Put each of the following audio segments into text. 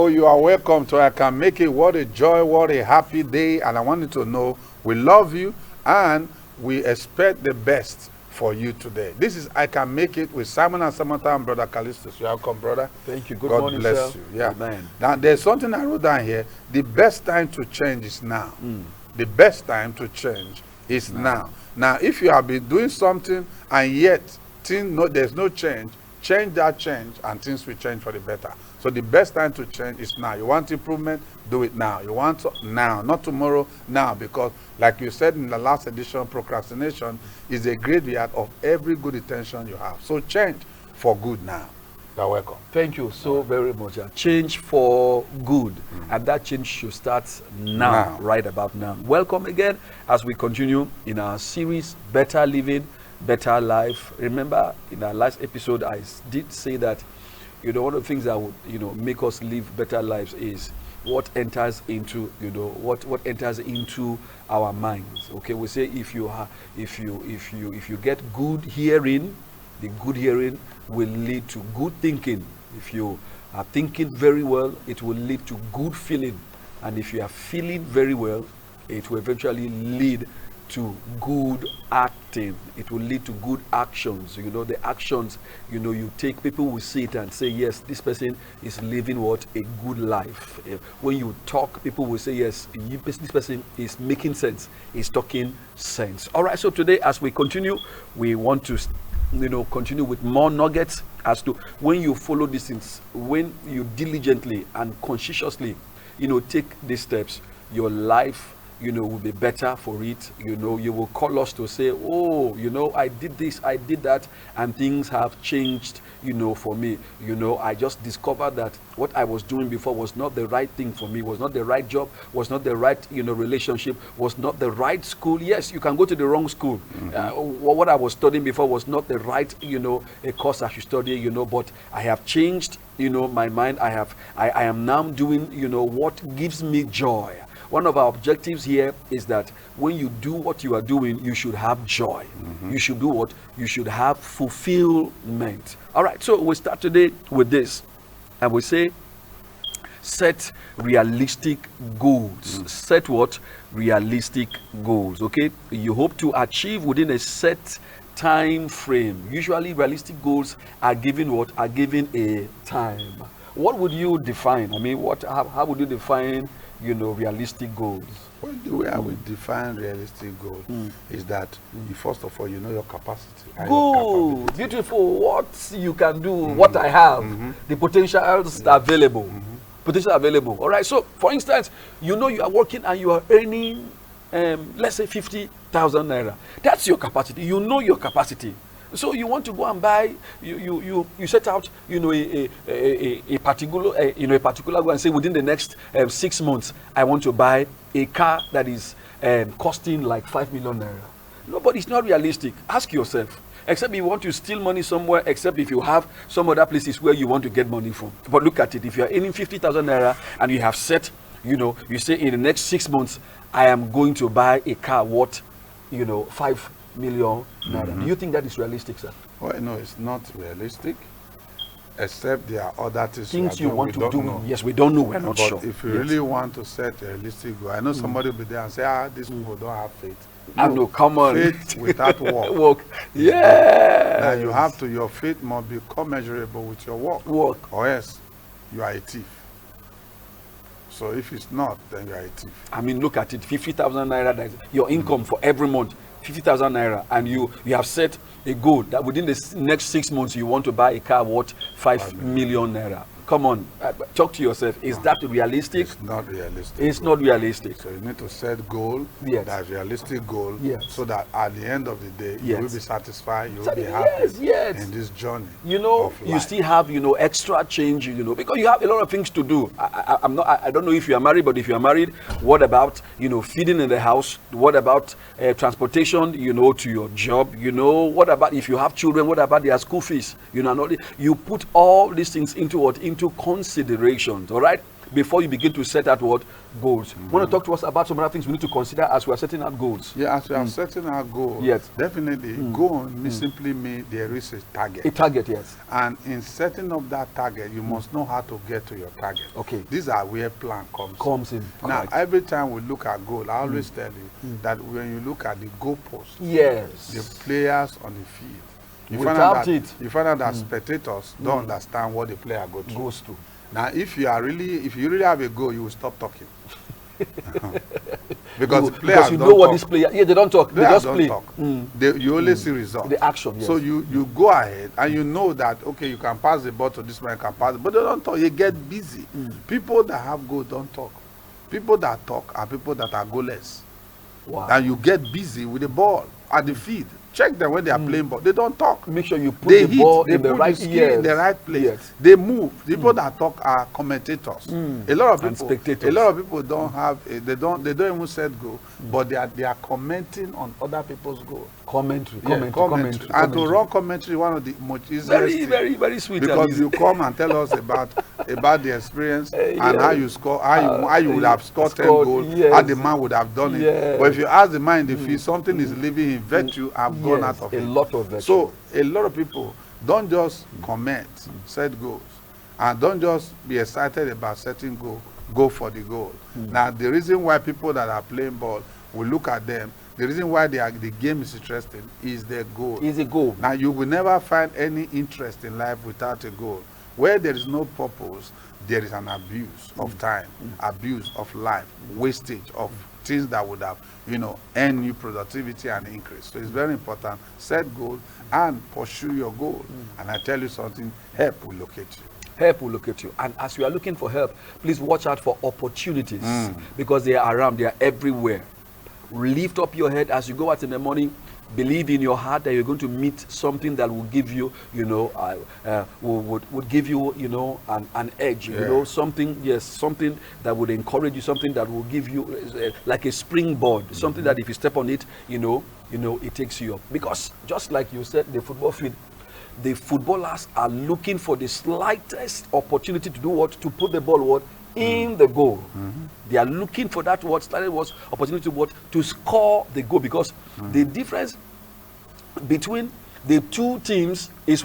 you are welcome to I Can Make It. What a joy, what a happy day. And I want you to know we love you and we expect the best for you today. This is I Can Make It with Simon and Samantha and Brother Callistus. You are welcome, brother. Thank you. Good God morning, bless sir. you. Yeah. Amen. Now, there's something I wrote down here. The best time to change is now. The best time to change is now. Now, if you have been doing something and yet there's no change, change that change and things will change for the better. So the best time to change is now. You want improvement, do it now. You want now, not tomorrow, now. Because like you said in the last edition, procrastination is a graveyard of every good intention you have. So change for good now. You're welcome. Thank you so very much. Change for good. And that change should start now, right about now. Welcome again as we continue in our series, Better Living, Better Life. Remember, in our last episode, I did say that, one of the things that would, make us live better lives is what enters into, what enters into our minds. Okay, we say if you get good hearing, the good hearing will lead to good thinking. If you are thinking very well, it will lead to good feeling. And if you are feeling very well, it will eventually lead to good acting. It will lead to good actions. The actions, you take, people will see it and say, yes, this person is living what? A good life. When you talk, people will say, yes, this person is making sense, is talking sense. All right, so today, as we continue, we want to continue with more nuggets as to when you follow these things, when you diligently and conscientiously, take these steps, your life, will be better for it. You will call us to say, oh, I did this, I did that, and things have changed, for me. I just discovered that what I was doing before was not the right thing for me, was not the right job, was not the right, relationship, was not the right school. Yes, you can go to the wrong school. What I was studying before was not the right, a course I should study, but I have changed, my mind. I am now doing, what gives me joy. One of our objectives here is that when you do what you are doing, you should have joy. You should do what? You should have fulfillment. All right, so we start today with this. And we say, set realistic goals. Set what? Realistic goals, okay? You hope to achieve within a set time frame. Usually, realistic goals are given what? Are given a time. What would you define? I mean, how would you define realistic goals? Well, the way I would define realistic goals is that you, first of all, your capacity. Good, beautiful. What you can do, what I have, the potentials available. Potential available. All right. So, for instance, you are working and you are earning, let's say 50,000 naira. That's your capacity. You know your capacity. So you want to go and buy, you set out, a particular goal and say within the next 6 months, I want to buy a car that is costing like 5 million naira. No, but it's not realistic. Ask yourself. Except if you want to steal money somewhere, except if you have some other places where you want to get money from. But look at it. If you are earning 50,000 naira and you have set, you say in the next 6 months, I am going to buy a car worth, 5 million naira. Do you think that is realistic, sir? Well, no, it's not realistic. Except there are other things you want to do. Know. Yes, we don't know. We're not sure. But if you really want to set a realistic goal, I know somebody will be there and say, these people don't have faith. No, come on. Faith without work. Work. Yeah. Now you have to. Your faith must be commensurable with your work. Or else you are a thief. So if it's not, then you are a thief. I mean, look at it. 50,000 naira. That's your income for every month. 50,000 naira, and you have set a goal that within the next 6 months you want to buy a car worth 5 million naira. Come on, talk to yourself. Is that realistic? It's not realistic. It's not realistic. So you need to set goal, that's realistic goal, yes, so that at the end of the day, you will be satisfied, you will be happy in this journey. You still have, extra change, because you have a lot of things to do. I don't know if you are married, but if you are married, what about, feeding in the house? What about transportation, to your job? What about if you have children? What about their school fees? You put all these things into what? Into considerations, all right? before you begin to set out what goals. Want to talk to us about some other things we need to consider as we are setting out goals? Yeah, as we are setting our goals, yes, definitely goal simply means there is a target. A target, yes. And in setting up that target, you must know how to get to your target. Okay. These are where plan comes in. Now, every time we look at goal, I always tell you that when you look at the goalpost, yes, the players on the field, you find out that spectators don't understand what the player goes to. Now, if you really have a goal, you will stop talking. Because you know what this player, they don't talk. They just play. Talk. You only see results. The action, yes. So you go ahead and you know that, okay, you can pass the ball to this man, you can pass it, but they don't talk. You get busy. People that have goal don't talk. People that talk are people that are goalless. Wow. And you get busy with the ball at the field. Check them when they are playing ball. They don't talk. Make sure you put the ball in the right in the right place. Yes. They move. The people that talk are commentators. A lot of people, spectators. A lot of people don't have. They don't even set goal, but they are commenting on other people's goal. Commentary. And to run commentary, one of the most easiest. Very sweet. Because you come and tell us about the experience and how you score, how you would have scored 10 goals, how the man would have done it. But if you ask the man in the field, something is leaving him, virtue have gone out of it. A lot of virtue. So a lot of people don't just comment, set goals, and don't just be excited about setting goal. Go for the goal. Now the reason why people that are playing ball, we look at them. The reason why the game is interesting is their goal. Is a goal. Now you will never find any interest in life without a goal. Where there is no purpose, there is an abuse of time, abuse of life, wastage of things that would have, earned you productivity and increase. So it's very important. Set goals and pursue your goal. And I tell you something, help will locate you. Help will locate you. And as you are looking for help, please watch out for opportunities because they are around, they are everywhere. Lift up your head as you go out in the morning. Believe in your heart that you're going to meet something that will give you, would give you, an edge. Something, something that would encourage you, something that will give you like a springboard, something that if you step on it, it takes you up. Because just like you said, the football field, the footballers are looking for the slightest opportunity to do what? To put the ball in the goal. They are looking for that opportunity to score the goal, because the difference between the two teams is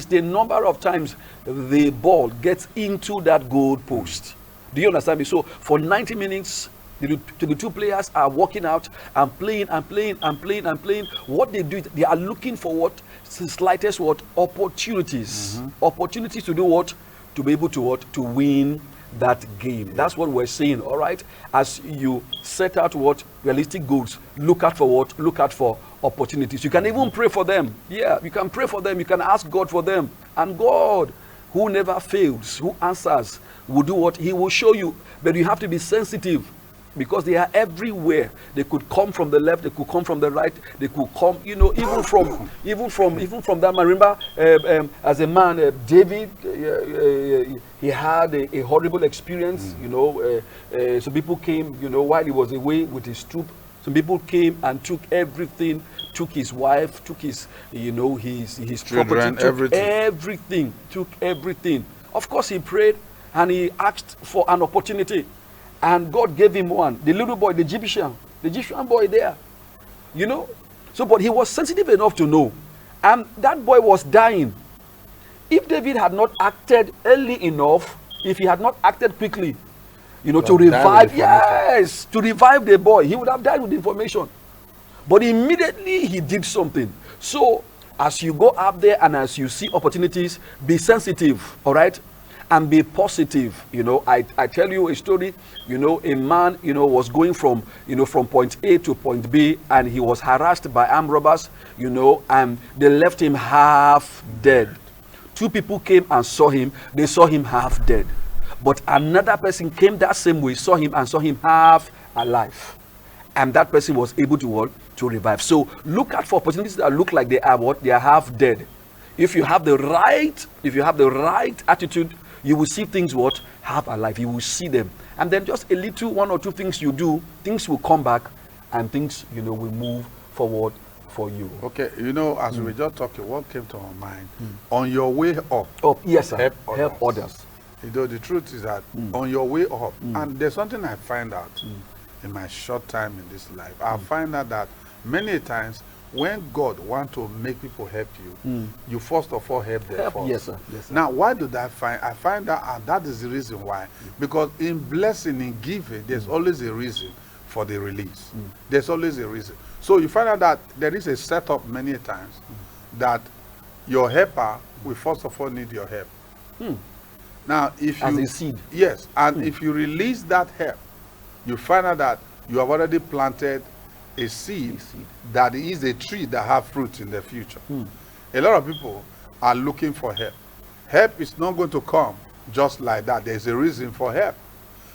the number of times the ball gets into that goal post. Do you understand me? So for 90 minutes, the two players are working out and playing and playing and playing and playing. What they do, they are looking for the slightest opportunities. Opportunities to do what? To be able to win that game. That's what we're saying. All right, as you set out realistic goals, look out for opportunities. You can even pray for them. You can pray for them. You can ask God for them, and God, who never fails, who answers, will do what? He will show you. But you have to be sensitive, because they are everywhere. They could come from the left, they could come from the right, they could come, even from that man. Remember, as a man, David, he had a horrible experience. Some people came, while he was away with his troop. Some people came and took everything, took his wife, took his his children, property, took everything. Of course, he prayed and he asked for an opportunity. And God gave him one. The little boy, the Egyptian boy there. So, but he was sensitive enough to know. And that boy was dying. If David had not acted early enough, if he had not acted quickly, to revive, to revive the boy, he would have died with information. But immediately he did something. So, as you go up there and as you see opportunities, be sensitive, all right? And be positive. I tell you a story. A man was going from point A to point B, and he was harassed by armed robbers, and they left him half dead. Two people came and saw him. They saw him half dead. But another person came that same way, saw him half alive, and that person was able to revive. So look out for opportunities that look like they are half dead. If you have the right attitude, you will see things half alive. You will see them. And then just a little, one or two things you do, things will come back, and things, will move forward for you. Okay, as we were just talking, what came to our mind? On your way up. Yes, sir. Help others. You know, the truth is that on your way up, and there's something I find out in my short time in this life. I find out that many times when God wants to make people help you, you first of all help them first. Yes, sir. Yes, sir. Now, why do that find? I find that, and that is the reason why. Because in blessing, in giving, there's always a reason for the release. There's always a reason. So you find out that there is a setup many times that your helper will first of all need your help. Now, if you, as a seed. yes, and if you release that help, you find out that you have already planted a seed that is a tree that have fruit in the future. A lot of people are looking for help. Help is not going to come just like that. There's a reason for help.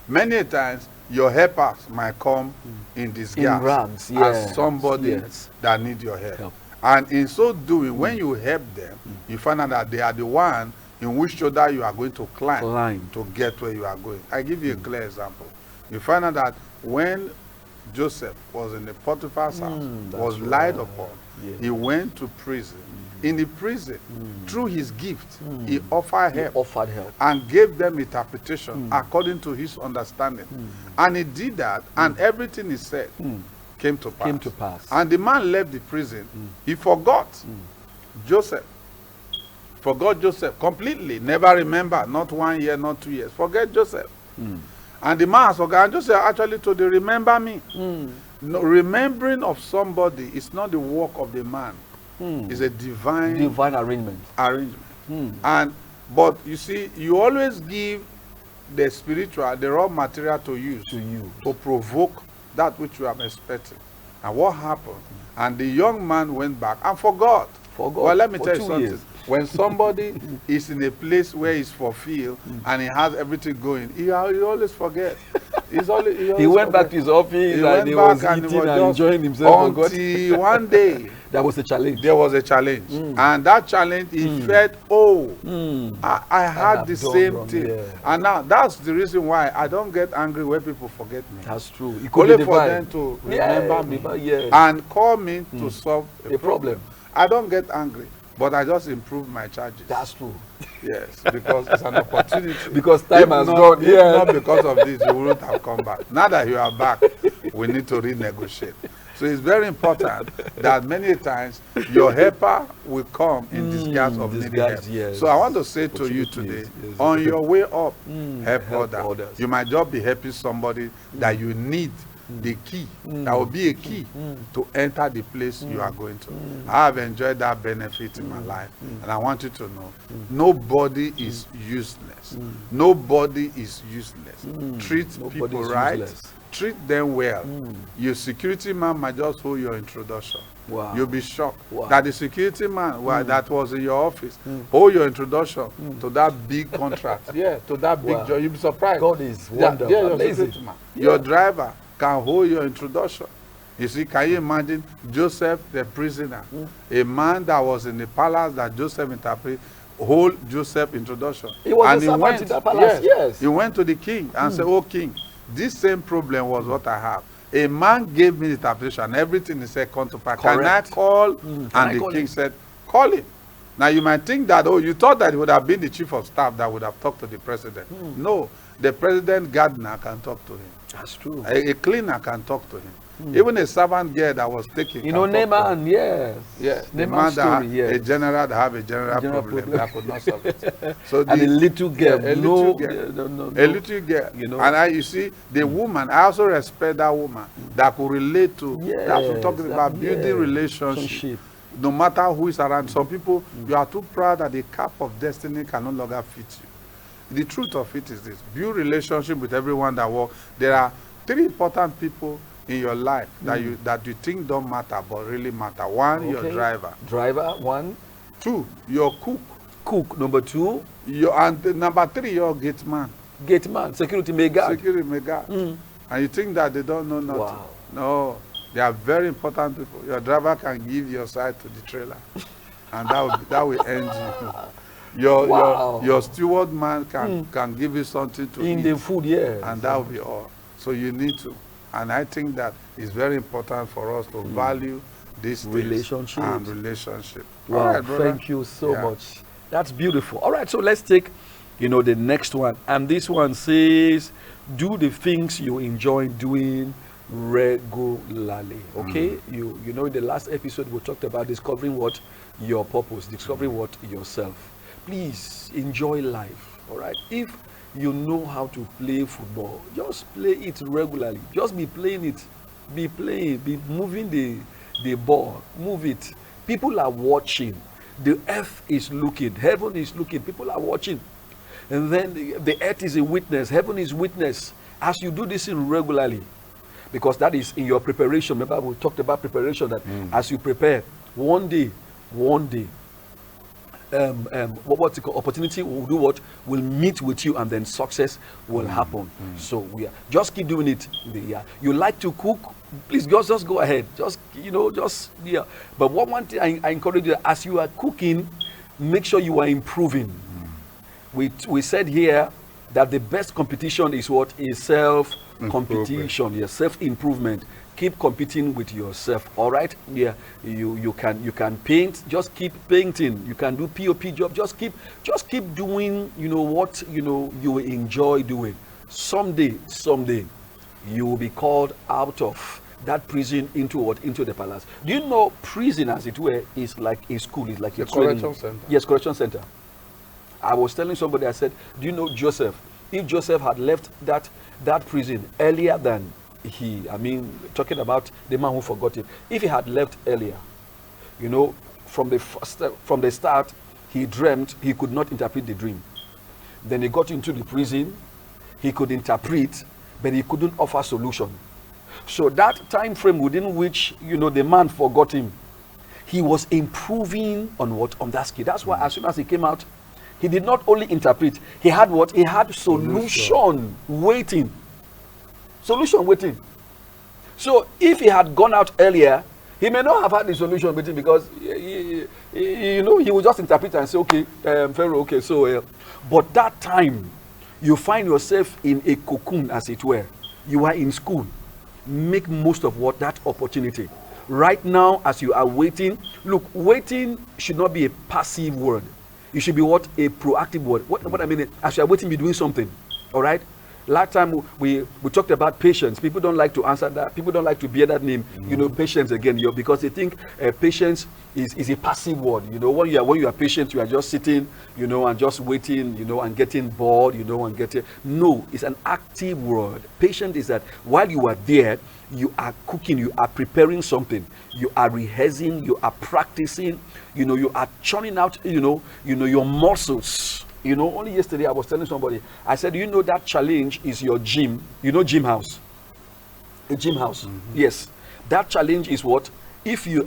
Many times, your helpers might come in disguise In rags, yes, as somebody that need your help. And in so doing, when you help them, you find out that they are the one in which shoulder you are going to climb to get where you are going. I give you a clear example. You find out that when Joseph was in the Potiphar's house, was lied upon, he went to prison. In the prison, through his gift, he offered help, and gave them interpretation according to his understanding. And he did that, and everything he said came to pass. And the man left the prison. He forgot Joseph. Forgot Joseph completely. Never remember. Not 1 year, not 2 years. Forget Joseph. And the man has forgotten. Joseph actually told him, remember me. No, remembering of somebody is not the work of the man. It's a divine arrangement. And but you see, you always give the spiritual, the raw material to use to provoke that which you are expecting. And what happened? And the young man went back and forgot. Well, let me tell you something. When somebody is in a place where he's fulfilled and he has everything going, he always forget. He went back to his office and he was eating and enjoying himself. Until one day, there was a challenge. There was a challenge. And that challenge, he felt, I had the same thing. Yeah. And now, that's the reason why I don't get angry when people forget me. That's true. Only for them to remember me and call me to solve a problem. I don't get angry, but I just improve my charges. That's true. Yes, because it's an opportunity. Because time has gone. If not because of this, you wouldn't have come back. Now that you are back, we need to renegotiate. So it's very important that many times your helper will come in disguise of needing help. Yes. So I want to say to you today, on your way up, help others. You might just be helping somebody that you need the key. That will be a key to enter the place you are going to. I have enjoyed that benefit in my life, and I want you to know, nobody is useless. Nobody is useless. Treat people right. Treat them well. Your security man might just hold your introduction. Wow. You'll be shocked that the security man that was in your office hold your introduction to that big contract. To that big job. You'll be surprised. God is wonderful. Amazing. Your driver can hold your introduction. You see, can you imagine Joseph the prisoner, a man that was in the palace that Joseph interpreted, hold Joseph introduction. He was a servant in the palace. Yes. He went to the king and said, "Oh king, this same problem was what I have. A man gave me the interpretation and everything he said come to pass. Can I call?" And the king said, "Call him." Now you might think that, you thought that it would have been the chief of staff that would have talked to the president. No, the president gardener can talk to him. That's true. A cleaner can talk to him. Even a servant girl that was taking. You know, Naaman, yes. Naaman story, a general that have a general problem that could not solve it. So and a little girl, a little girl, you know. And you see, the woman, I also respect that woman that could relate to, that we're talking about building relationship. No matter who is around. Some people, you are too proud that the cap of destiny can no longer fit you. The truth of it is this: build relationship with everyone that works. There are 3 important people in your life that you think don't matter but really matter. 1, your driver. 1. 2, your cook. Number 2, and number 3, your gate man. Security may guard. And you think that they don't know nothing. Wow. No, they are very important people. Your driver can give your side to the trailer, and that will end you. Your steward man can give you something to eat. In the food, and that will be all. So you need to. And I think that it's very important for us to value this relationship. Wow, right, thank you so much. That's beautiful. All right, so let's take the next one. And this one says, do the things you enjoy doing regularly. Okay, you know, in the last episode we talked about discovering what your purpose, discovering what yourself. Please enjoy life. All right, if you know how to play football, just play it regularly. Just be playing it, be moving the ball, move it. People are watching. The earth is looking, heaven is looking, people are watching. And then the earth is a witness, heaven is witness. As you do this in regularly, because that is in your preparation. Remember, we talked about preparation, that as you prepare, one day, what's it called? Opportunity will do what? Will meet with you, and then success will happen. So we are just keep doing it. You like to cook? Please just go ahead. But one thing I encourage you, as you are cooking, make sure you are improving. We said here that the best competition is what? Is self-competition. Yes, self-improvement. Keep competing with yourself. All right. Yeah. You can paint. Just keep painting. You can do POP job. Just keep doing. What you enjoy doing. Someday, you will be called out of that prison into what? Into the palace. Do you know prison, as it were, is like a school? It's like a correction center. Yes, correction center. I was telling somebody, I said, do you know Joseph? If Joseph had left that prison earlier than talking about the man who forgot it. If he had left earlier, from the start, he dreamt he could not interpret the dream. Then he got into the prison, he could interpret, but he couldn't offer solution. So that time frame within which, the man forgot him, he was improving on that skill. That's why as soon as he came out, he did not only interpret, he had what? He had solution waiting. Solution waiting. So if he had gone out earlier, he may not have had the solution waiting, because he would just interpret and say, okay, Pharaoh, okay, so but that time you find yourself in a cocoon, as it were. You are in school. Make most of that opportunity. Right now, as you are waiting, look, waiting should not be a passive word. It should be what? A proactive word. What I mean, as you are waiting, be doing something. All right? Last time we talked about patience. People don't like to answer that. People don't like to bear that name. Patience again, because they think patience is a passive word. When you are patient, you are just sitting, and just waiting, and getting bored, No, it's an active word. Patient is that while you are there, you are cooking, you are preparing something, you are rehearsing, you are practicing, you are churning out, your muscles. Only yesterday I was telling somebody, I said, that challenge is your gym. Gym house. A gym house. Yes. That challenge is what? If you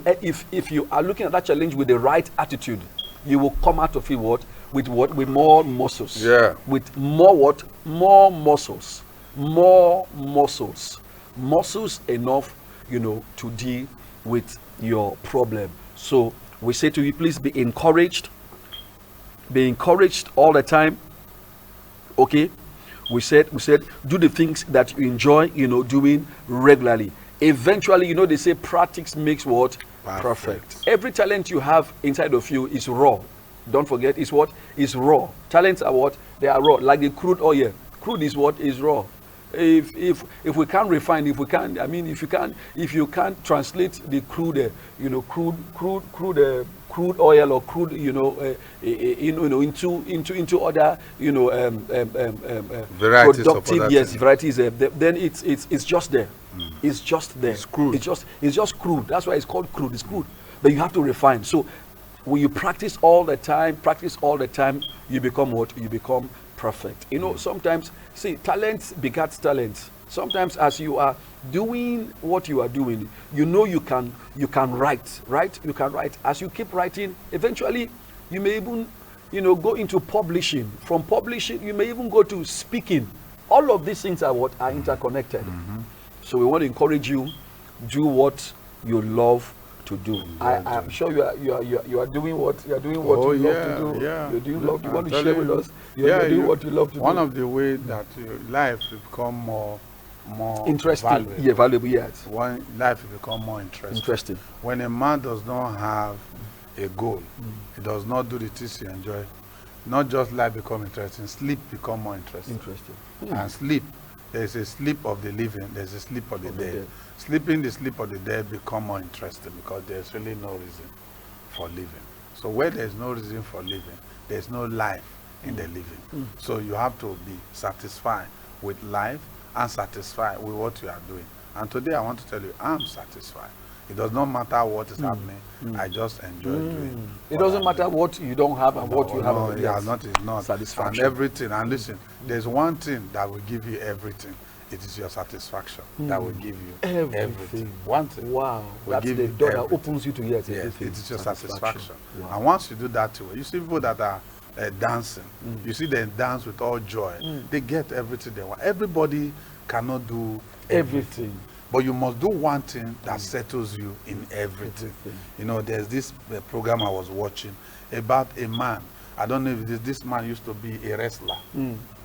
are looking at that challenge with the right attitude, you will come out of it with more muscles. Yeah. With more what? More muscles. More muscles. Muscles enough, to deal with your problem. So we say to you, please be encouraged. Be encouraged all the time. Okay, we said do the things that you enjoy doing regularly. Eventually, they say practice makes what? Perfect. Every talent you have inside of you is raw. Don't forget, it's what? Is raw. Talents are what? They are raw, like the crude oil. Crude is what? Is raw. If we can't refine, if you can't translate the crude, crude oil or crude, into other, varieties productive, of yes, varieties. Then it's just there. It's just there. It's crude. It's just crude. That's why it's called crude. It's crude, but you have to refine. So when you practice all the time, you become what? You become perfect. Sometimes, see, talent begets talent. Sometimes as you are doing what you are doing, you can write, right? You can write. As you keep writing, eventually you may even, go into publishing. From publishing, you may even go to speaking. All of these things are interconnected. So we want to encourage you, do what you love to do. I'm sure you are doing what you love to do. Yeah. You're doing love. You want to share with us? You're doing what you love to do. One of the ways that life will become more interesting, valuable. Valuable, yes. When life will become more interesting. When a man does not have a goal, he does not do the things he enjoys, not just life become interesting, sleep become more interesting. And sleep, there's a sleep of the living, there's a sleep of the dead. Sleeping the sleep of the dead become more interesting because there's really no reason for living. So where there's no reason for living, there's no life in the living. So you have to be satisfied with life and satisfied with what you are doing. And today I want to tell you, I'm satisfied. It does not matter what is happening. I just enjoy doing. It doesn't matter what you don't have and what you have. No, yeah, it's not. Satisfaction. And everything. And listen, there's one thing that will give you everything. It is your satisfaction that will give you everything. One thing. Wow. That's the door that opens you to yet everything. It is your satisfaction. Wow. And once you do that too, you see people that are dancing. You see them dance with all joy. They get everything they want. Everybody cannot do everything. But you must do one thing that settles you in everything. You know, there's this program I was watching about a man. I don't know if this man used to be a wrestler.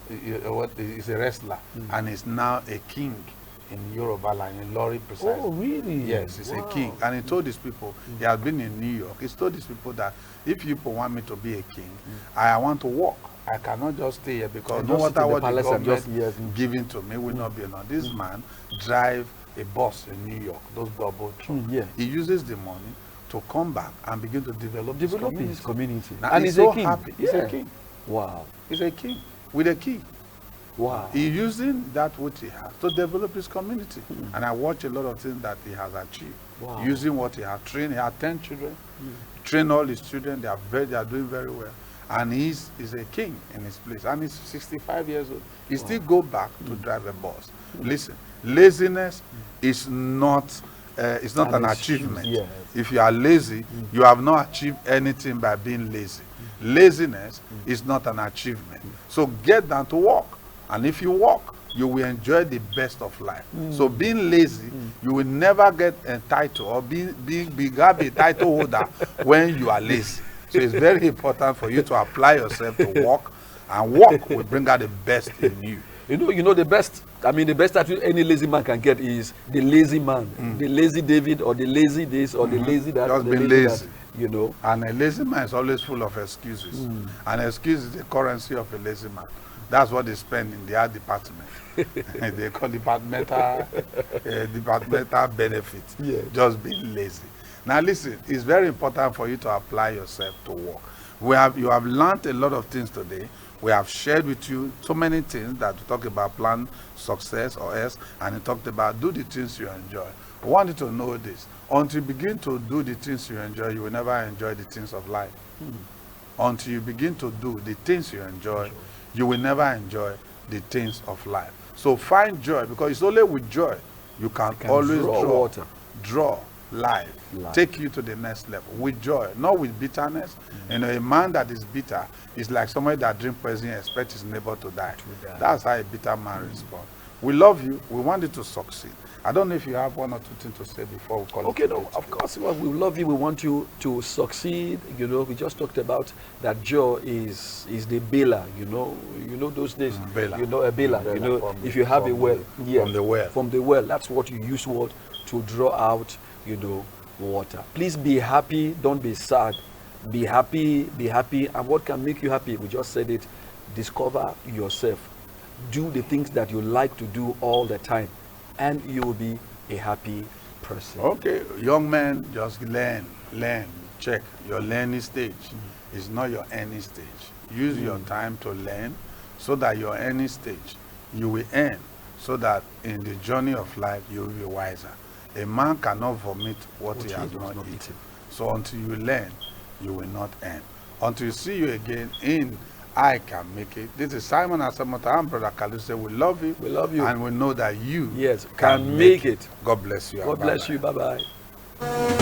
He's a wrestler and he's now a king in Yoruba land, in Lori precisely. Oh, really? Yes, he's a king. And he told these people, he has been in New York, he's told these people that if you people want me to be a king, I want to walk. I cannot just stay here because no matter what the government giving to me will not be enough. This man drive a bus in New York, those bubble trucks. He uses the money to come back and begin to develop his community. Now, and he's so happy. He's a king. Wow. He's a king with a key. Wow. He's using that which he has to develop his community. And I watch a lot of things that he has achieved. Wow. Using what he has trained. He has 10 children. Train all his children. They are doing very well. And he's a king in his place. And he's 65 years old. He still go back to drive a bus. Listen, laziness is not an achievement. Yes. If you are lazy, you have not achieved anything by being lazy. Laziness is not an achievement. So get down to work. And if you work, you will enjoy the best of life. So being lazy, you will never get entitled or become a title holder when you are lazy. So it's very important for you to apply yourself to work, and work will bring out the best in you. You know the best. I mean, the best attitude any lazy man can get is the lazy man, the lazy David, or the lazy this, or the lazy that. Just being lazy. That, you know. And a lazy man is always full of excuses. And excuse is the currency of a lazy man. That's what they spend in the art department. They call departmental benefits. Just being lazy. Now listen, it's very important for you to apply yourself to work. You have learned a lot of things today. We have shared with you so many things that we talk about plan success or else, and we talked about do the things you enjoy. We want you to know this. Until you begin to do the things you enjoy, you will never enjoy the things of life. Until you begin to do the things you enjoy, you will never enjoy the things of life. So find joy, because it's only with joy you can always draw life, take you to the next level with joy, not with bitterness. You know, a man that is bitter is like somebody that drinks poison and expects his neighbor to die. That's how a bitter man responds. We love you. We want you to succeed. I don't know if you have one or two things to say before we call it. Okay, no, of course, well, we love you. We want you to succeed. You know, we just talked about that joy is the bailer. You know those days. You know, a bailer. You know, if you have a well, from the well, that's what you use to draw out, you know, water. Please be happy. Don't be sad. Be happy. Be happy. And what can make you happy? We just said it. Discover yourself. Do the things that you like to do all the time, and you will be a happy person. Okay, young men, just learn. Check your learning stage. It's not your ending stage. Use your time to learn, so that your ending stage you will earn, so that in the journey of life you will be wiser. A man cannot vomit what he has not eaten. So until you learn, you will not earn. Until you see you again in I Can Make It. This is Simon Asamota. I'm Brother Kaluse. We love you. We love you. And we know that you can make it. God bless you. God bless you. Bye-bye.